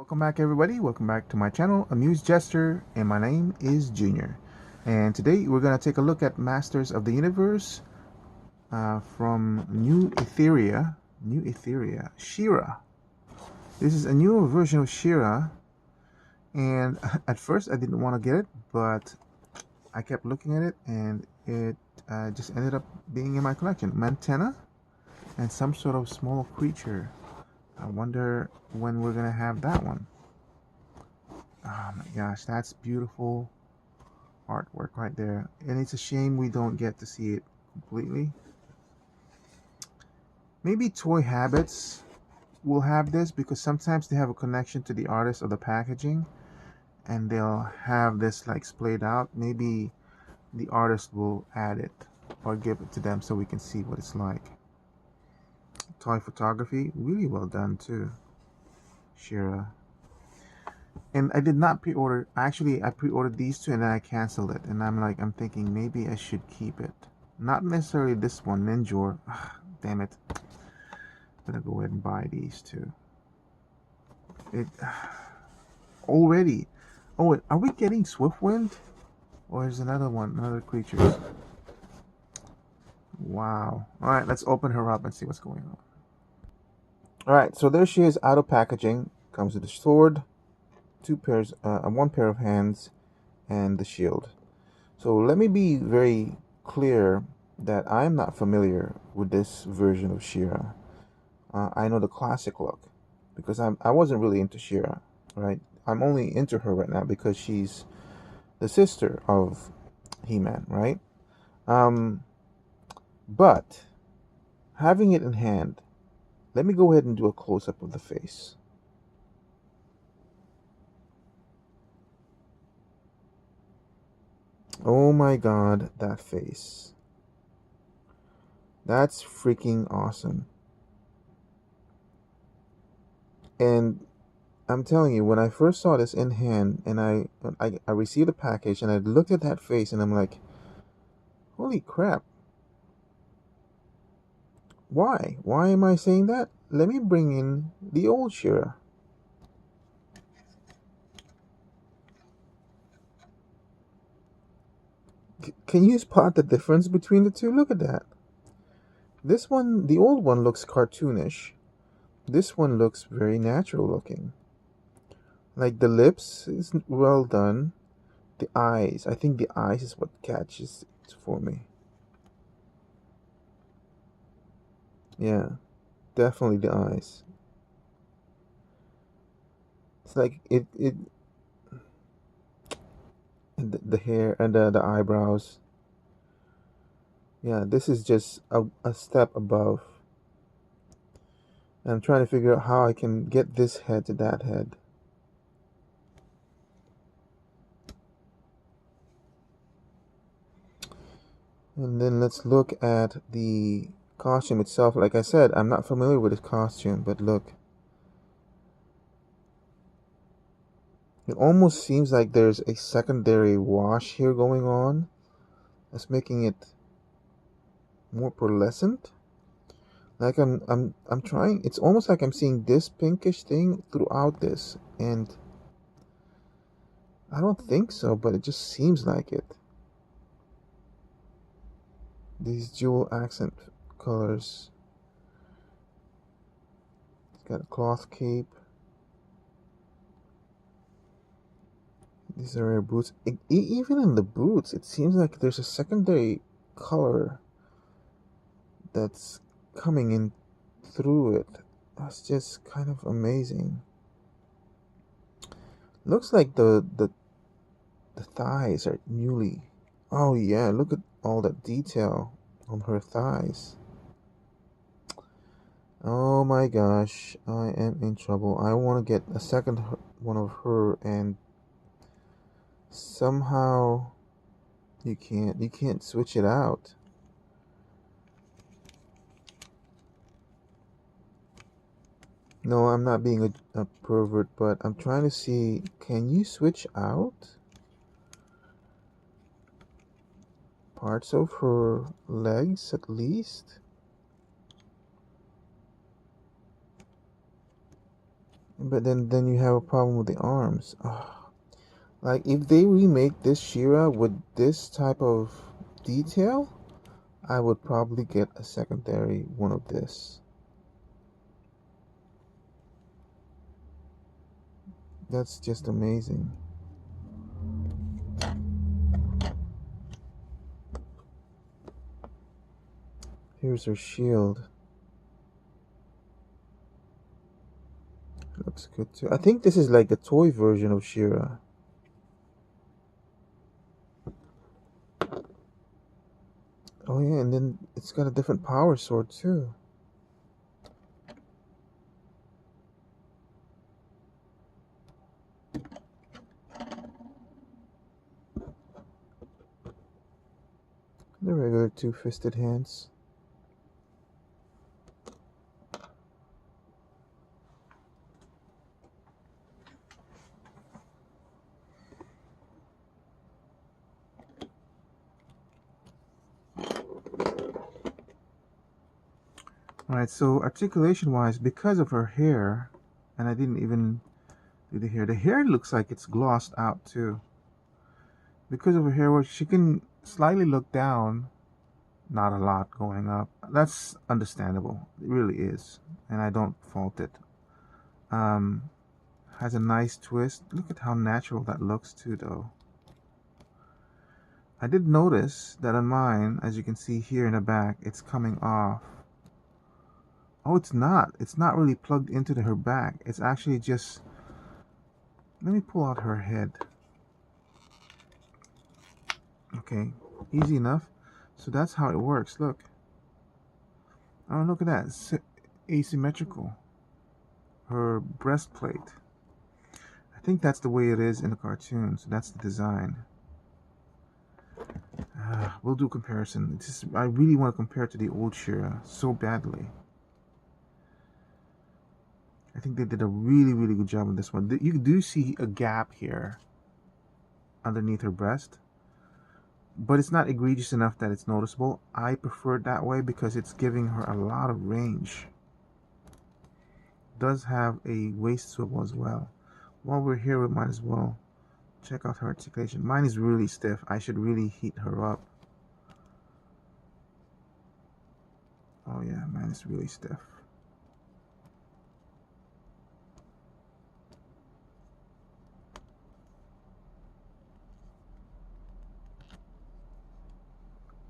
Welcome back, everybody. Welcome back to my channel, Amused Jester, and my name is Junior. And today we're going to take a look at Masters of the Universe from New Etheria. She-Ra. This is a newer version of She-Ra, and at first I didn't want to get it, but I kept looking at it, and it just ended up being in my collection. Mantenna and some sort of small creature. I wonder when we're going to have that one. Oh my gosh, that's beautiful artwork right there. And it's a shame we don't get to see it completely. Maybe Toy Habits will have this because sometimes they have a connection to the artist or the packaging and they'll have this like splayed out. Maybe the artist will add it or give it to them so we can see what it's like. Toy photography, really well done too. She-Ra. And I did not pre-order. Actually, I pre-ordered these two and then I canceled it. And I'm thinking maybe I should keep it. Not necessarily this one, Ninjor. Ugh, damn it. I'm gonna go ahead and buy these two. It already. Oh, wait, are we getting Swiftwind? Or is another one, another creature? Wow. All right, let's open her up and see what's going on. All right, so there she is out of packaging. Comes with a sword, one pair of hands, and the shield. So let me be very clear that I'm not familiar with this version of She-Ra. I know the classic look because I wasn't really into She-Ra, right? I'm only into her right now because she's the sister of He-Man, right? But having it in hand, let me go ahead and do a close-up of the face. Oh my god, that face. That's freaking awesome. And I'm telling you, when I first saw this in hand and I received a package and I looked at that face and I'm like, holy crap. Why? Why am I saying that? Let me bring in the old She-Ra. Can you spot the difference between the two? Look at that. This one, the old one, looks cartoonish. This one looks very natural looking. Like the lips is well done. The eyes, I think the eyes is what catches it for me. Yeah, definitely the eyes. It's like and the hair and the eyebrows. Yeah, this is just a step above. I'm trying to figure out how I can get this head to that head. And then let's look at the costume itself. Like I said, I'm not familiar with this costume, but look. It almost seems like there's a secondary wash here going on. That's making it more pearlescent. Like I'm trying, it's almost like I'm seeing this pinkish thing throughout this, and I don't think so, but it just seems like it. These dual accent colors. It's got a cloth cape. These are her boots. Even in the boots, it seems like there's a secondary color that's coming in through it. That's just kind of amazing. Looks like the thighs are newly. Oh yeah, look at all that detail on her thighs. Oh my gosh, I am in trouble. I want to get a second one of her, and somehow you can't switch it out. No, I'm not being a pervert, but I'm trying to see, can you switch out parts of her legs at least? But then you have a problem with the arms. Oh, like if they remake this She-Ra with this type of detail, I would probably get a secondary one of this. That's just amazing. Here's her shield. Looks good too. I think this is like the toy version of She-Ra. Oh yeah, and then it's got a different power sword too. The regular two-fisted hands. Alright, so articulation wise, because of her hair, and I didn't even do the hair looks like it's glossed out too. Because of her hair, she can slightly look down, not a lot going up. That's understandable. It really is, and I don't fault it. Has a nice twist. Look at how natural that looks too, though. I did notice that on mine, as you can see here in the back, it's coming off. Oh, it's not. It's not really plugged into her back. It's actually just... Let me pull out her head. Okay, easy enough. So that's how it works. Look. Oh, look at that. It's asymmetrical. Her breastplate. I think that's the way it is in the cartoon. So that's the design. We'll do comparison. I really want to compare it to the old She-Ra so badly. I think they did a really good job on this one. You do see a gap here underneath her breast, but it's not egregious enough that it's noticeable. I prefer it that way because it's giving her a lot of range. Does have a waist swivel as well. While we're here, we might as well check out her articulation. Mine is really stiff. I should really heat her up. Oh yeah, mine is really stiff.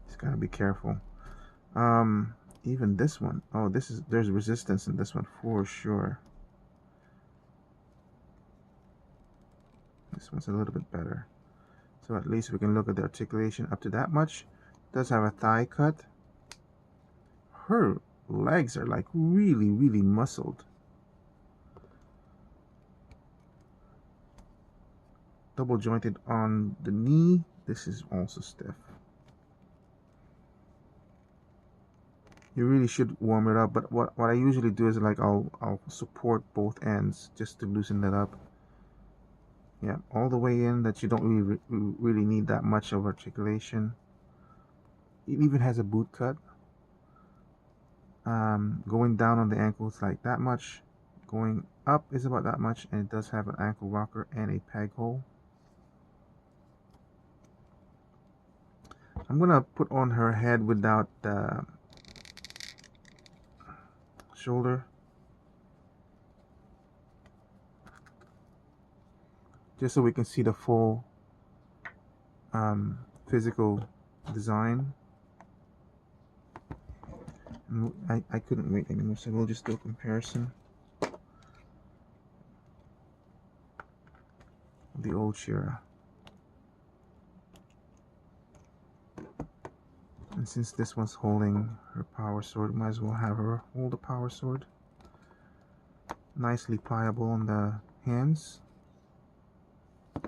Just gotta be careful. Even this one. Oh, there's resistance in this one for sure. This one's a little bit better. So at least we can look at the articulation up to that much. Does have a thigh cut. Her legs are like really muscled. Double jointed on the knee. This is also stiff. You really should warm it up, but what I usually do is like I'll support both ends just to loosen that up. Yeah, all the way in, that you don't really need that much of articulation. It even has a boot cut. Going down on the ankles like that much. Going up is about that much, and it does have an ankle rocker and a peg hole. I'm gonna put on her head without the shoulder, just so we can see the full physical design. And I couldn't wait anymore, so we'll just do a comparison of the old She-Ra. And since this one's holding her power sword, might as well have her hold the power sword. Nicely pliable on the hands.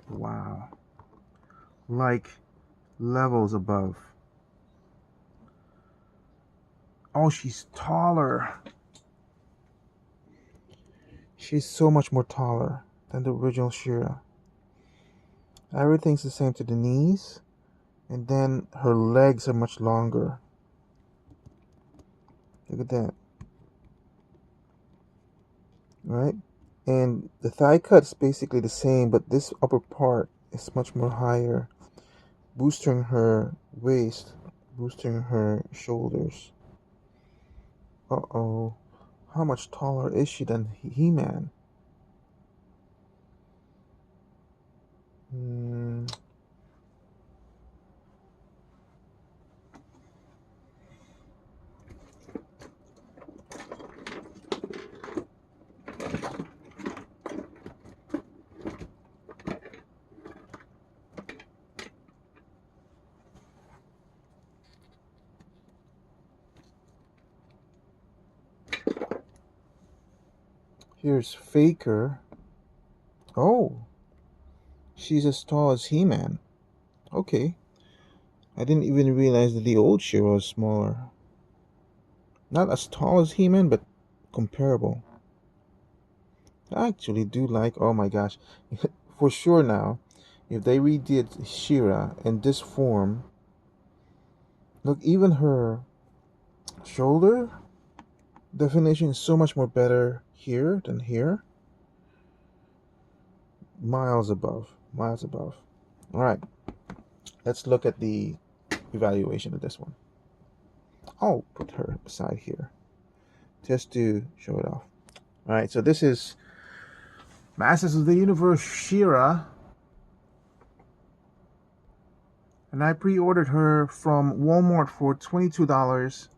Wow. Like levels above. Oh, she's taller. She's so much more taller than the original She-Ra. Everything's the same to the knees. And then her legs are much longer. Look at that. Right? And the thigh cut is basically the same, but this upper part is much more higher, boosting her waist, boosting her shoulders. Uh-oh. How much taller is she than He-Man? Hmm. Here's Faker. Oh, she's as tall as He-Man. Okay. I didn't even realize that the old Shira was smaller. Not as tall as He-Man, but comparable. I actually do like, oh my gosh, for sure now, if they redid Shira in this form, look, even her shoulder definition is so much more better here than here. Miles above, miles above. All right, let's look at the evaluation of this one. I'll put her aside here just to show it off. All right, so this is Masters of the Universe Shira, and I pre-ordered her from Walmart for $22,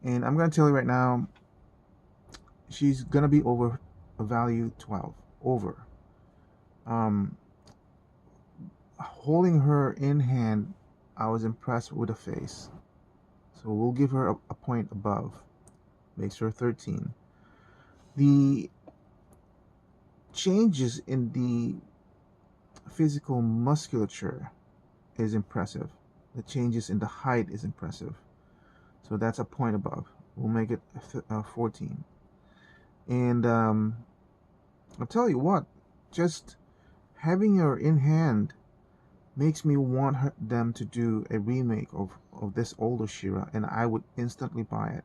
and I'm gonna tell you right now, she's gonna be over a value 12. Over. Um, Holding her in hand, I was impressed with the face, so we'll give her a point above. Makes her 13. The changes in the physical musculature is impressive. The changes in the height is impressive. So that's a point above. We'll make it 14. And I'll tell you what, just having her in hand makes me want them to do a remake of this older Shira, and I would instantly buy it,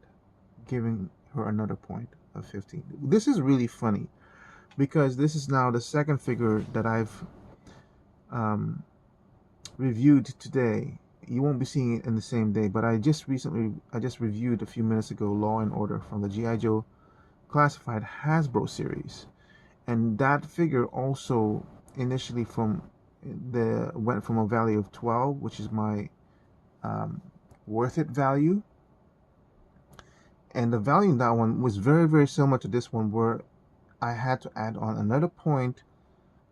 giving her another point of 15. This is really funny because this is now the second figure that I've reviewed today. You won't be seeing it in the same day, but I just reviewed a few minutes ago Law and Order from the G.I. Joe Classified Hasbro series, and that figure also initially went from a value of 12, which is my worth it value, and the value in that one was very, very similar to this one, where I had to add on another point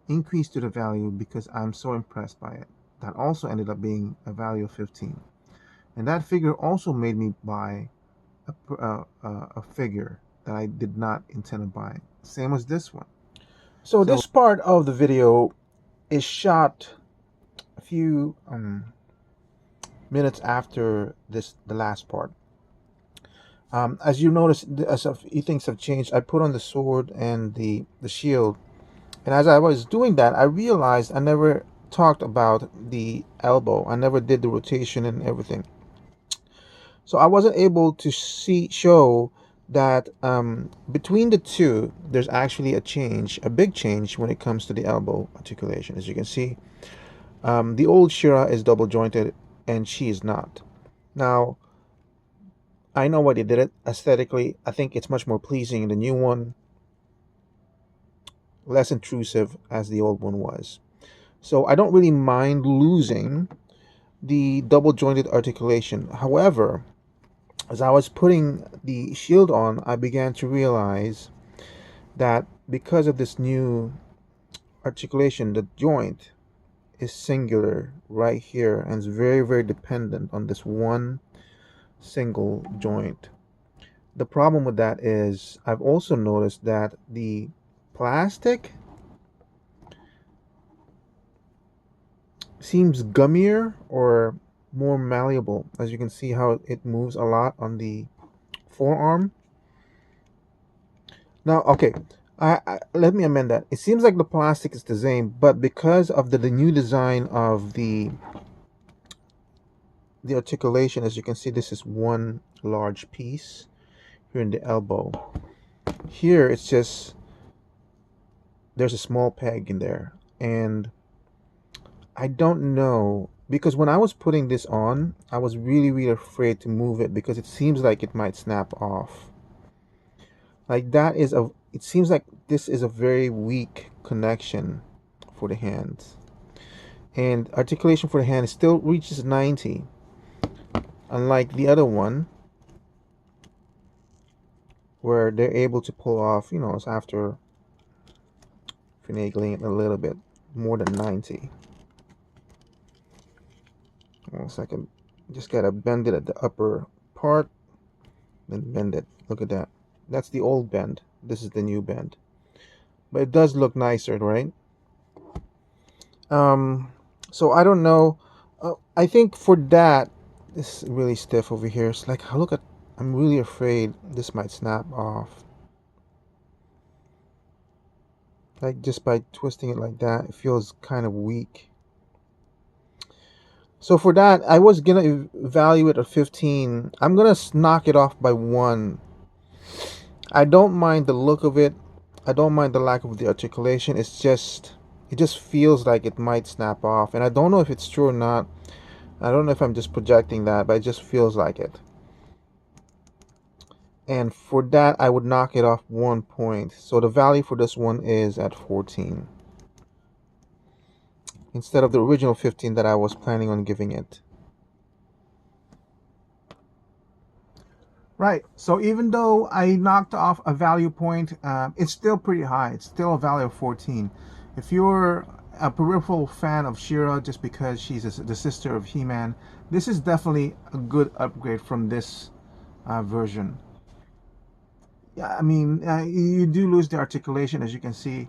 increase to the value because I'm so impressed by it. That also ended up being a value of 15, and that figure also made me buy a figure that I did not intend to buy, same as this one. So this part of the video is shot a few minutes after the last part. As you notice, as a few things have changed, I put on the sword and the shield, and as I was doing that, I realized I never talked about the elbow. I never did the rotation and everything, so I wasn't able to show that between the two there's actually a big change when it comes to the elbow articulation. As you can see, the old Shira is double jointed and she is not. Now, I know why they did it. Aesthetically, I think it's much more pleasing in the new one, less intrusive as the old one was. So I don't really mind losing the double jointed articulation. However, as I was putting the shield on, I began to realize that because of this new articulation, the joint is singular right here and is very, very dependent on this one single joint. The problem with that is I've also noticed that the plastic seems gummier or more malleable. As you can see how it moves a lot on the forearm. Now, okay, let me amend that. It seems like the plastic is the same, but because of the new design of the articulation, as you can see, this is one large piece here in the elbow. Here it's just there's a small peg in there, and I don't know, because when I was putting this on, I was really afraid to move it because it seems like it might snap off. Like that is a it seems like this is a very weak connection for the hands. And articulation for the hand still reaches 90, unlike the other one where they're able to pull off, after finagling it a little bit, more than 90. One second. Just gotta bend it at the upper part, then bend it. Look at that. That's the old bend. This is the new bend. But it does look nicer, right? Um, so I don't know. I think for that, this is really stiff over here. It's like, look at, I'm really afraid this might snap off. Like just by twisting it like that, it feels kind of weak. So for that, I was gonna evaluate a 15. I'm gonna knock it off by 1. I don't mind the look of it. I don't mind the lack of the articulation. It just feels like it might snap off, and I don't know if it's true or not. I don't know if I'm just projecting that, but it just feels like it. And for that, I would knock it off 1 point. So the value for this one is at 14 instead of the original 15 that I was planning on giving it. Right. So even though I knocked off a value point, it's still pretty high. It's still a value of 14. If you're a peripheral fan of She-Ra just because she's the sister of He-Man, this is definitely a good upgrade from this version. Yeah, I mean, you do lose the articulation, as you can see,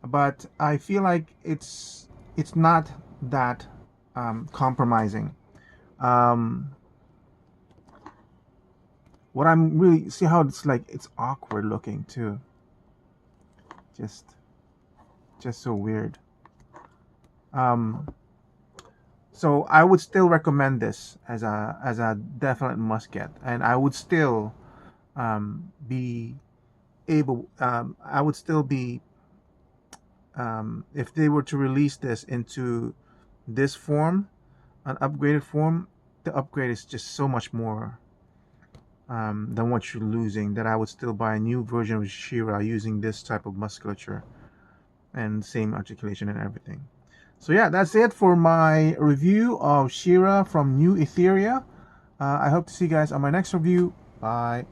but I feel like it's not that compromising. Um, what I'm really see how it's like it's awkward looking too. Just just so weird. Um, so I would still recommend this as a definite must get, and I would still be able. I would still be if they were to release this into this form, an upgraded form. The upgrade is just so much more than what you're losing. That I would still buy a new version of She-Ra using this type of musculature and same articulation and everything. So yeah, that's it for my review of She-Ra from New Etheria. I hope to see you guys on my next review. Bye.